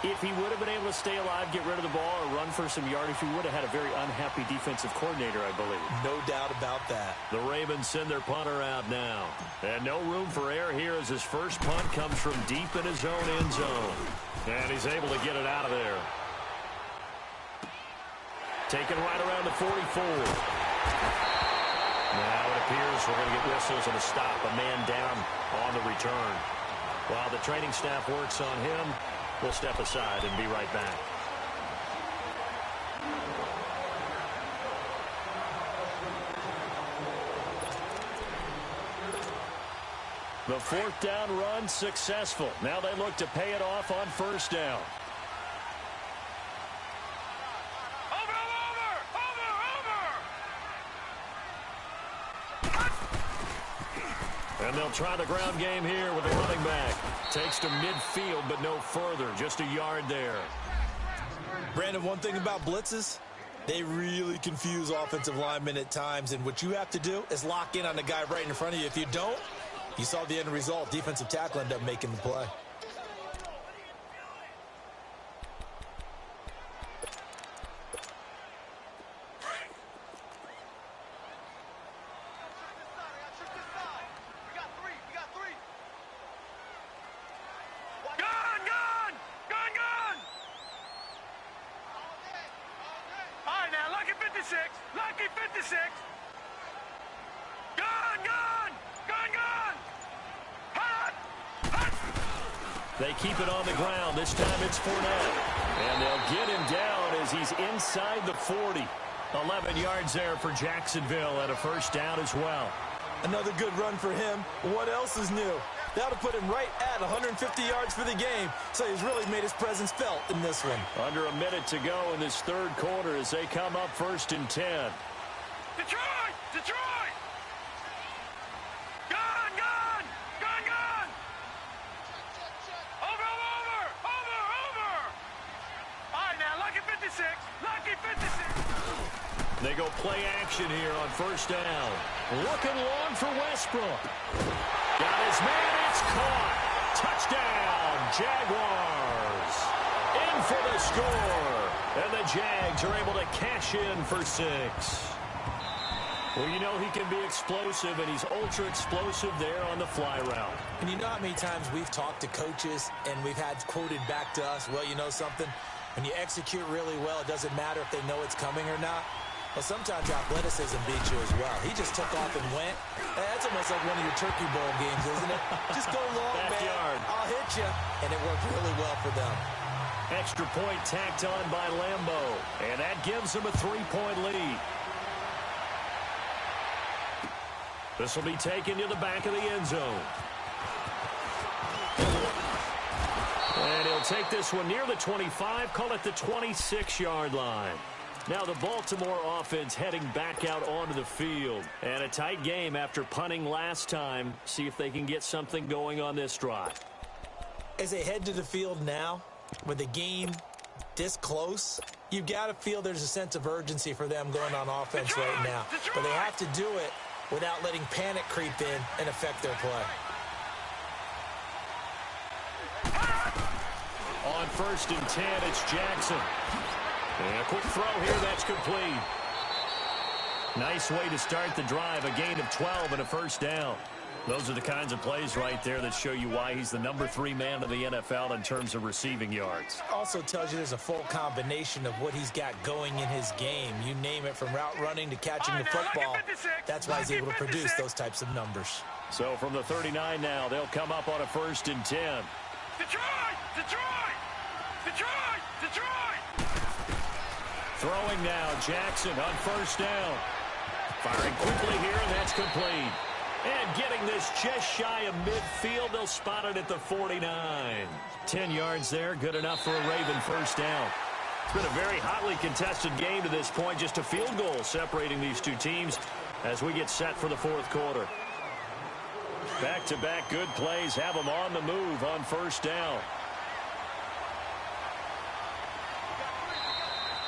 If he would have been able to stay alive, get rid of the ball, or run for some yardage, he would have had a very unhappy defensive coordinator, I believe. No doubt about that. The Ravens send their punter out now. And no room for error here as his first punt comes from deep in his own end zone. And he's able to get it out of there. Taken right around the 44. Now it appears we're going to get whistles and a stop. A man down on the return. While the training staff works on him, we'll step aside and be right back. The 4th down run successful. Now they look to pay it off on 1st down. And they'll try the ground game here with the running back. Takes to midfield, but no further. Just a yard there. Brandon, one thing about blitzes, they really confuse offensive linemen at times. And what you have to do is lock in on the guy right in front of you. If you don't, you saw the end result. Defensive tackle ended up making the play. Lucky 56. Gone. Hot. They keep it on the ground. This time it's Fournette. And they'll get him down as he's inside the 40. 11 yards there for Jacksonville and a 1st down as well. Another good run for him. What else is new? That'll put him right at 150 yards for the game. So he's really made his presence felt in this one. Under a minute to go in this 3rd quarter as they come up 1st and 10. Detroit! Gone! Over! All right, now, Lucky 56. They go play action here on 1st down. Looking long for Westbrook. Got his man, it's caught. Touchdown, Jaguars. In for the score. And the Jags are able to cash in for 6. Well, you know he can be explosive, and he's ultra-explosive there on the fly route. And you know how many times we've talked to coaches, and we've had quoted back to us, well, you know something? When you execute really well, it doesn't matter if they know it's coming or not. Well, sometimes athleticism beats you as well. He just took off and went. That's almost like one of your Turkey Bowl games, isn't it? Just go long, Backyard. man. I'll hit you. And it worked really well for them. Extra point tacked on by Lambeau. And that gives them a 3-point lead. This will be taken to the back of the end zone. And he'll take this one near the 25, call it the 26-yard line. Now the Baltimore offense heading back out onto the field. And a tight game after punting last time. See if they can get something going on this drive. As they head to the field now, with the game this close, you've got to feel there's a sense of urgency for them going on offense right now. But they have to do it without letting panic creep in and affect their play. on 1st and 10. It's Jackson. And a quick throw here. That's complete. Nice way to start the drive. A gain of 12 and a first down. Those are the kinds of plays right there that show you why he's the number 3 man of the NFL in terms of receiving yards. Also tells you there's a full combination of what he's got going in his game. You name it, from route running to catching the football. That's why he's able to produce those types of numbers. So from the 39 now, they'll come up on a 1st and 10. Detroit! Detroit! Detroit! Detroit! Throwing now, Jackson on 1st down. Firing quickly here, and that's complete. And getting this just shy of midfield, they'll spot it at the 49. 10 yards there, good enough for a Raven first down. It's been a very hotly contested game to this point, just a field goal separating these two teams as we get set for the 4th quarter. Back-to-back good plays have them on the move on 1st down.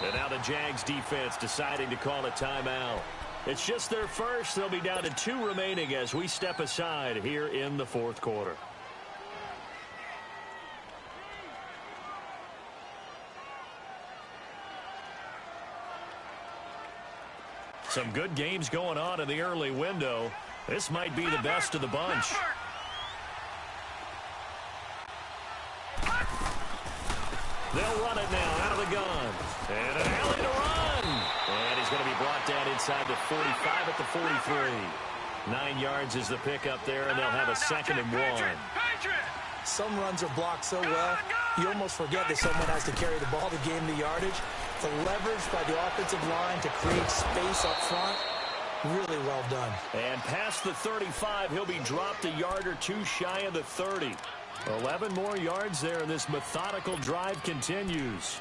And now the Jags defense deciding to call a timeout. It's just their first. They'll be down to 2 remaining as we step aside here in the 4th quarter. Some good games going on in the early window. This might be the best of the bunch. They'll run it now out of the gun. And an alley to run. And he's going to be brought down inside the 45 at the 43. 9 yards is the pickup there, and they'll have a 2nd and 1. Some runs are blocked so well, you almost forget that someone has to carry the ball to gain the yardage. The leverage by the offensive line to create space up front, really well done. And past the 35, he'll be dropped a yard or 2 shy of the 30. 11 more yards there, and this methodical drive continues.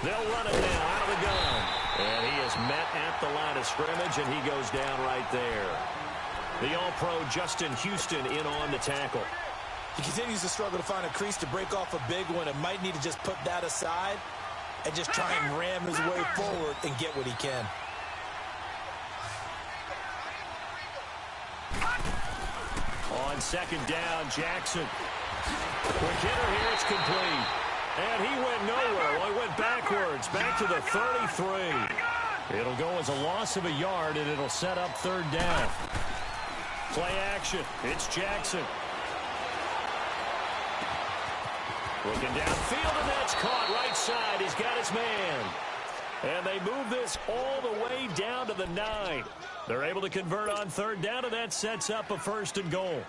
They'll run it now out of the gun. And he is met at the line of scrimmage, and he goes down right there. The All-Pro Justin Houston in on the tackle. He continues to struggle to find a crease to break off a big one, and might need to just put that aside and just try and ram his way forward and get what he can. On 2nd down, Jackson. Quick hitter here, it's complete. And he went nowhere. Well, he went backwards, back to the 33. It'll go as a loss of a yard, and it'll set up 3rd down. Play action. It's Jackson. Looking downfield, and that's caught right side. He's got his man. And they move this all the way down to the 9. They're able to convert on 3rd down, and that sets up a 1st and goal.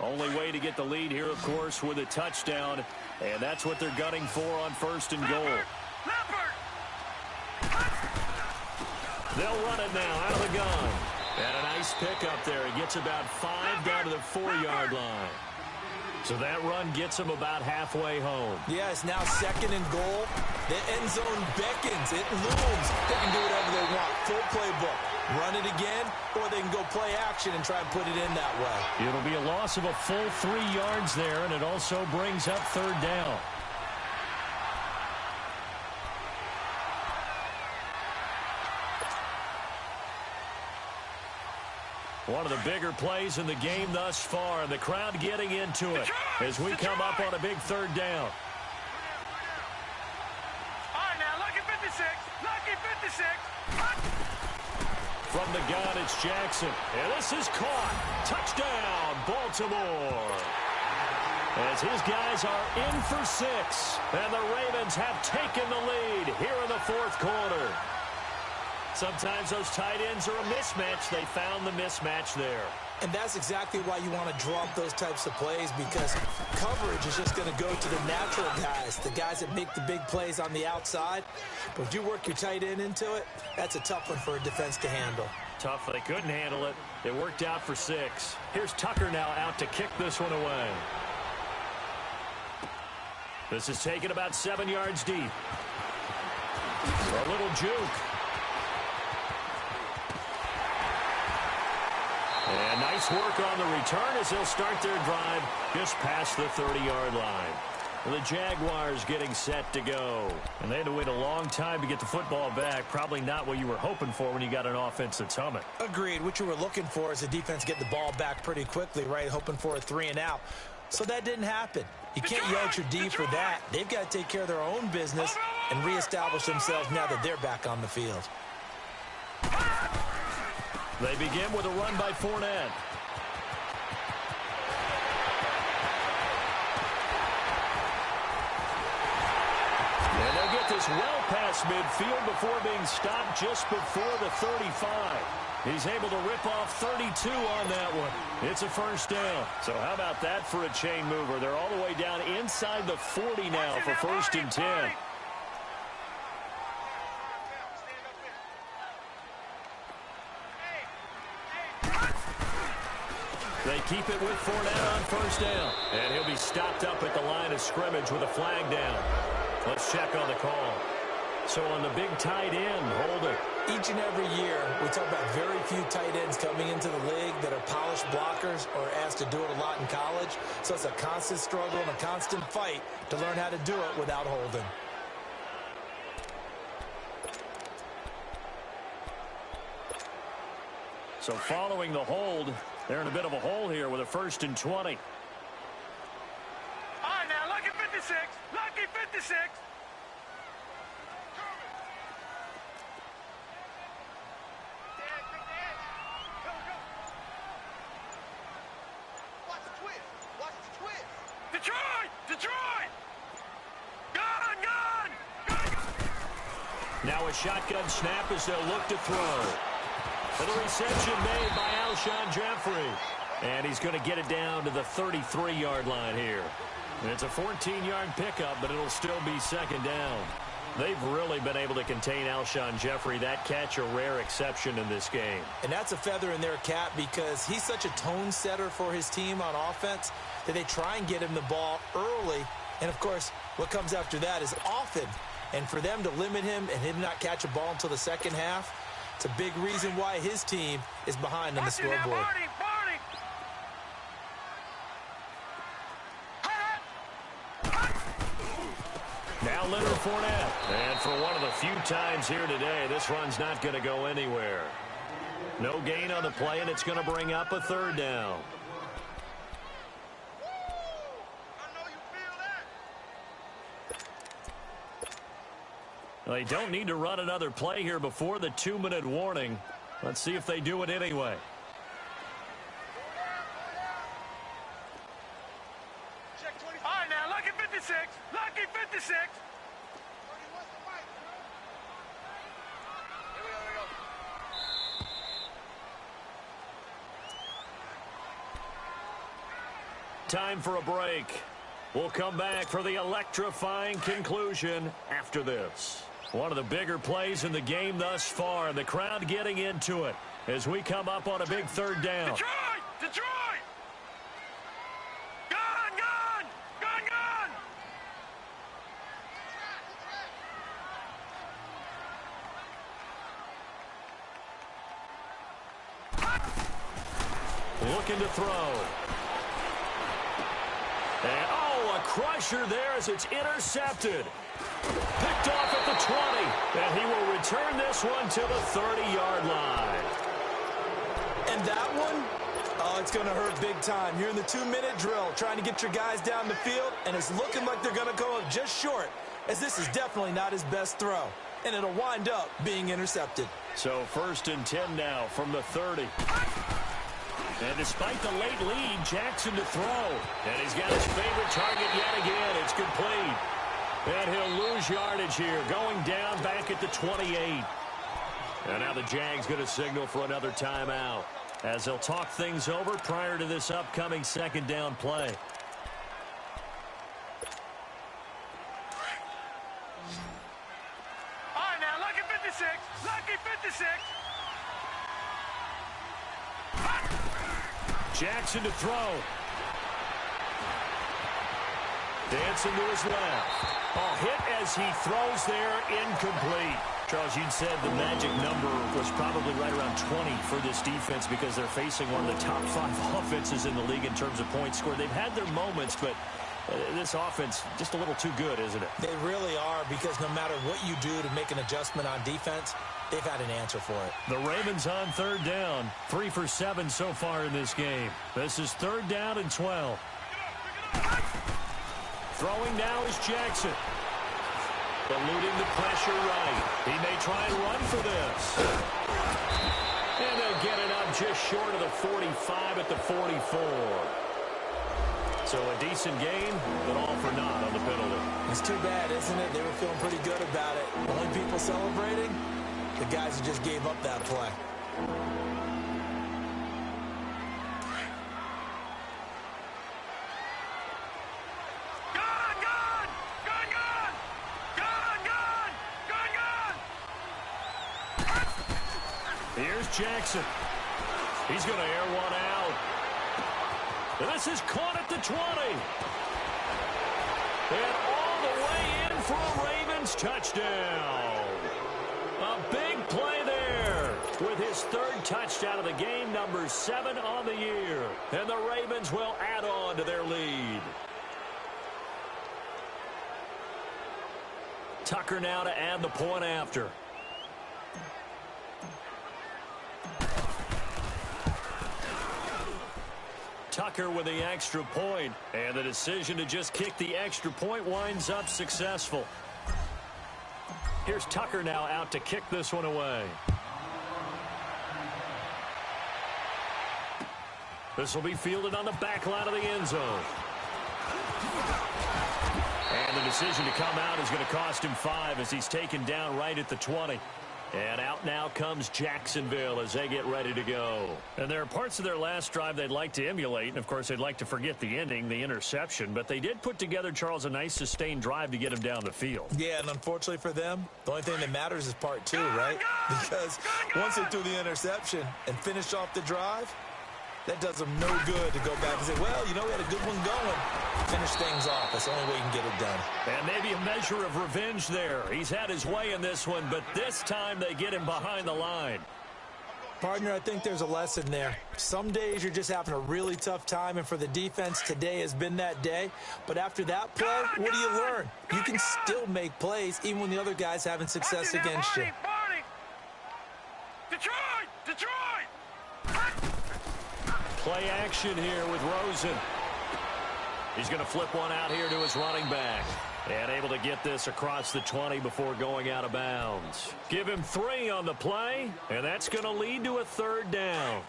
Only way to get the lead here, of course, with a touchdown. And that's what they're gunning for on 1st and goal. They'll run it now out of the gun. And a nice pickup there. He gets about 5 down to the 4-yard line. So that run gets him about halfway home. Yeah, it's now 2nd and goal. The end zone beckons. It looms. They can do whatever they want. Full playbook. Run it again, or they can go play action and try and put it in that way. It'll be a loss of a full 3 yards there, and it also brings up 3rd down. One of the bigger plays in the game thus far, and the crowd getting into it as we come up on a big 3rd down. All right, now, lucky 56. Lucky 56. From the gun, it's Jackson. And this is caught. Touchdown, Baltimore. As his guys are in for 6. And the Ravens have taken the lead here in the 4th quarter. Sometimes those tight ends are a mismatch. They found the mismatch there. And that's exactly why you want to draw up those types of plays, because coverage is just going to go to the natural guys, the guys that make the big plays on the outside. But if you work your tight end into it, that's a tough one for a defense to handle. Tough. They couldn't handle it. It worked out for 6. Here's Tucker now out to kick this one away. This is taken about 7 yards deep. A little juke. Nice work on the return as they'll start their drive just past the 30-yard line. The Jaguars getting set to go. And they had to wait a long time to get the football back. Probably not what you were hoping for when you got an offense that's humming. Agreed. What you were looking for is the defense get the ball back pretty quickly, right? Hoping for a 3-and-out. So that didn't happen. You can't yell at your D for that. They've got to take care of their own business and reestablish themselves now that they're back on the field. They begin with a run by Fournette. And they'll get this well past midfield before being stopped just before the 35. He's able to rip off 32 on that one. It's a first down. So how about that for a chain mover? They're all the way down inside the 40 now for first and 10. They keep it with Fournette on first down. And he'll be stopped up at the line of scrimmage with a flag down. Let's check on the call. So on the big tight end, holding. Each and every year, we talk about very few tight ends coming into the league that are polished blockers or asked to do it a lot in college. So it's a constant struggle and a constant fight to learn how to do it without holding. So following the hold, they're in a bit of a hole here with a first and 20. All right, now, lucky 56. Lucky 56. Watch the twist. Watch the twist. Detroit! Detroit! Gun! Gun! Gun! Now a shotgun snap as they'll look to throw. And the reception made by Alshon Jeffrey. And he's going to get it down to the 33-yard line here. And it's a 14-yard pickup, but it'll still be second down. They've really been able to contain Alshon Jeffrey. That catch a rare exception in this game. And that's a feather in their cap because he's such a tone setter for his team on offense that they try and get him the ball early. And, of course, what comes after that is often. And for them to limit him and him not catch a ball until the second half, it's a big reason why his team is behind on the scoreboard. Now Leonard Fournette. And for one of the few times here today, this run's not going to go anywhere. No gain on the play, and it's going to bring up a third down. They don't need to run another play here before the 2-minute warning. Let's see if they do it anyway. All right, now, lucky 56. Lucky 56. Here we go. Time for a break. We'll come back for the electrifying conclusion after this. One of the bigger plays in the game thus far. The crowd getting into it as we come up on a big third down. Detroit! Detroit! Gun! Gun! Gun! Gun! Looking to throw. And, a crusher there as it's intercepted. Picked off at the 20. And he will return this one to the 30-yard line. And that one, it's going to hurt big time. You're in the 2-minute drill trying to get your guys down the field, and it's looking like they're going to go up just short, as this is definitely not his best throw. And it'll wind up being intercepted. So first and 10 now from the 30. And despite the late lead, Jackson to throw. And he's got his favorite target yet again. It's complete. And he'll lose yardage here, going down back at the 28. And now the Jags going to signal for another timeout as they'll talk things over prior to this upcoming second down play. All right, now, lucky 56. Lucky 56. Jackson to throw. Dancing to his left. Hit as he throws there, incomplete. Charles, you'd said the magic number was probably right around 20 for this defense because they're facing one of the top 5 offenses in the league in terms of points scored. They've had their moments, but this offense just a little too good, isn't it? They really are, because no matter what you do to make an adjustment on defense, they've had an answer for it. The Ravens on third down, 3 for 7 so far in this game. This is third down and 12. Throwing now is Jackson. Eluding the pressure right. He may try and run for this. And they'll get it up just short of the 45 at the 44. So a decent game, but all for naught on the penalty. It's too bad, isn't it? They were feeling pretty good about it. The only people celebrating, the guys who just gave up that play. Here's Jackson. He's going to air one out. And this is caught at the 20. And all the way in for a Ravens touchdown. A big play there with his third touchdown of the game, number 7 on the year. And the Ravens will add on to their lead. Tucker now to add the point after. Tucker with the extra point, and the decision to just kick the extra point winds up successful. Here's Tucker now out to kick this one away. This will be fielded on the back line of the end zone. And the decision to come out is going to cost him 5 as he's taken down right at the 20. And out now comes Jacksonville as they get ready to go. And there are parts of their last drive they'd like to emulate. And, of course, they'd like to forget the ending, the interception. But they did put together, Charles, a nice sustained drive to get him down the field. Yeah, and unfortunately for them, the only thing that matters is part 2, right? Because once they threw the interception and finished off the drive, that does them no good to go back and say, well, you know, we had a good one going. Finish things off. That's the only way you can get it done. And maybe a measure of revenge there. He's had his way in this one, but this time they get him behind the line. Partner, I think there's a lesson there. Some days you're just having a really tough time, and for the defense, today has been that day. But after that play, what do you learn? You can still make plays even when the other guy's having success against you. Detroit! Play action here with Rosen. He's going to flip one out here to his running back. And able to get this across the 20 before going out of bounds. Give him 3 on the play, and that's going to lead to a third down.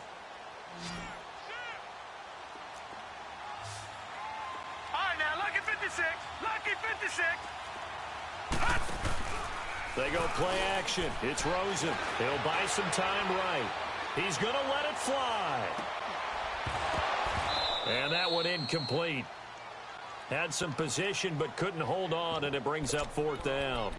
All right, now, lucky 56. Lucky 56. They go play action. It's Rosen. He'll buy some time right. He's going to let it fly. And that one incomplete. Had some position but couldn't hold on, and it brings up 4th down.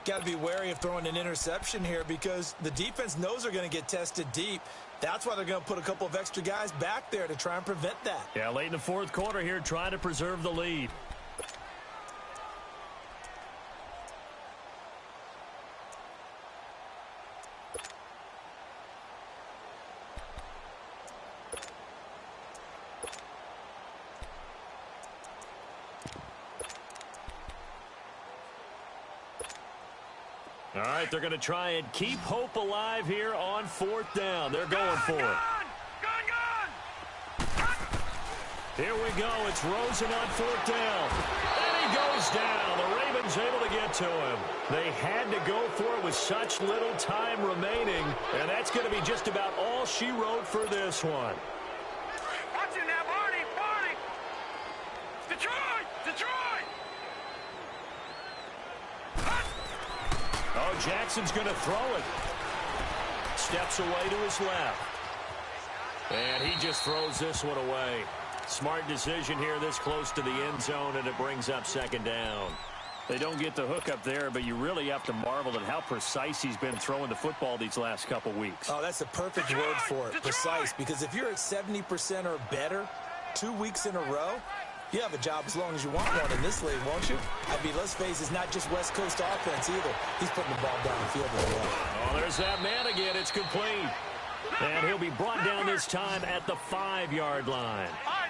Got to be wary of throwing an interception here because the defense knows they're going to get tested deep. That's why they're going to put a couple of extra guys back there to try and prevent that. Yeah, late in the 4th quarter here, trying to preserve the lead. All right, they're going to try and keep hope alive here on 4th down. They're going for it. Here we go. It's Rosen on 4th down. And he goes down. The Ravens able to get to him. They had to go for it with such little time remaining. And that's going to be just about all she wrote for this one. Watch it now, Barney. Detroit! Oh, Jackson's going to throw it. Steps away to his left. And he just throws this one away. Smart decision here this close to the end zone, and it brings up 2nd down. They don't get the hook up there, but you really have to marvel at how precise he's been throwing the football these last couple weeks. Oh, that's the perfect word for it, precise, because if you're at 70% or better 2 weeks in a row, You have a job as long as you want one in this league, won't you? I mean, let's face it, it's not just West Coast offense either. He's putting the ball downfield as well. Oh, there's that man again. It's complete. And he'll be brought down this time at the 5-yard line.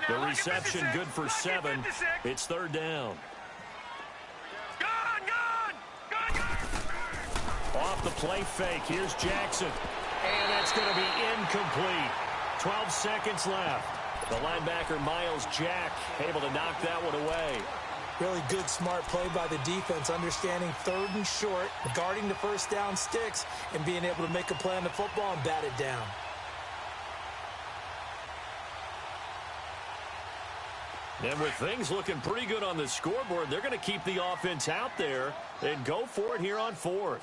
The reception good for 7. It's 3rd down. Off the play fake. Here's Jackson. And that's going to be incomplete. 12 seconds left. The linebacker, Miles Jack, able to knock that one away. Really good, smart play by the defense, understanding 3rd and short, guarding the first down sticks, and being able to make a play on the football and bat it down. And with things looking pretty good on the scoreboard, they're going to keep the offense out there and go for it here on 4th.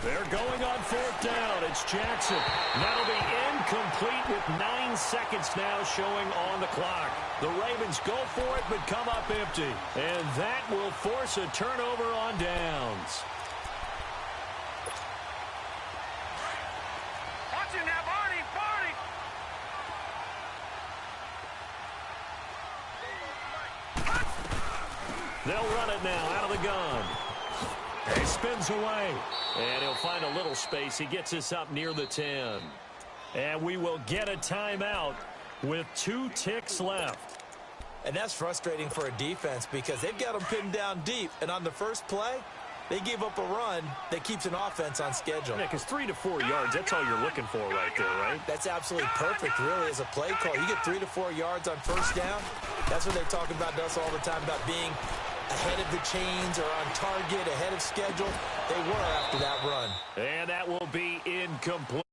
They're going on 4th down. It's Jackson. That'll be incomplete with 9 seconds now showing on the clock. The Ravens go for it but come up empty. And that will force a turnover on downs. Watch it now, Barney, Barney. They'll run it now out of the gun. He spins away. And he'll find a little space. He gets us up near the 10. And we will get a timeout with 2 ticks left. And that's frustrating for a defense because they've got them pinned down deep. And on the first play, they give up a run that keeps an offense on schedule. Yeah, because 3 to 4 yards, that's all you're looking for right there, right? That's absolutely perfect, really, as a play call. You get 3 to 4 yards on first down. That's what they talk about to us all the time, about being ahead of the chains or on target, ahead of schedule. They were after that run. And that will be incomplete.